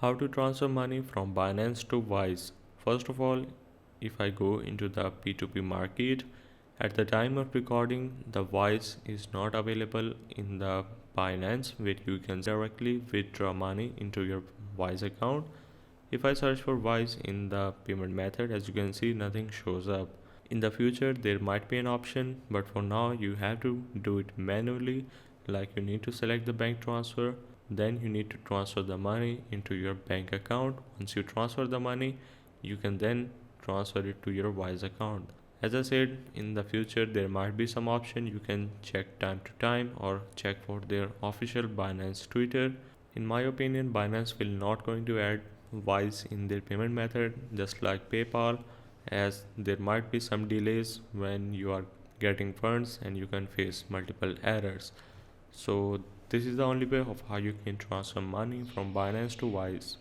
How to transfer money from Binance to Wise? First of all, if I go into the P2P market, at the time of recording, the Wise is not available in the Binance where you can directly withdraw money into your Wise account. If I search for Wise in the payment method, as you can see, nothing shows up. In the future, there might be an option, but for now, you have to do it manually. Like you need to select the bank transfer, then you need to transfer the money into your bank account. Once you transfer the money, you can then transfer it to your Wise account. As I said, in the future, there might be some option you can check time to time or check for their official Binance Twitter. In my opinion, Binance will not going to add Wise in their payment method, just like PayPal, as there might be some delays when you are getting funds and you can face multiple errors. So this is the only way of how you can transfer money from Binance to Wise.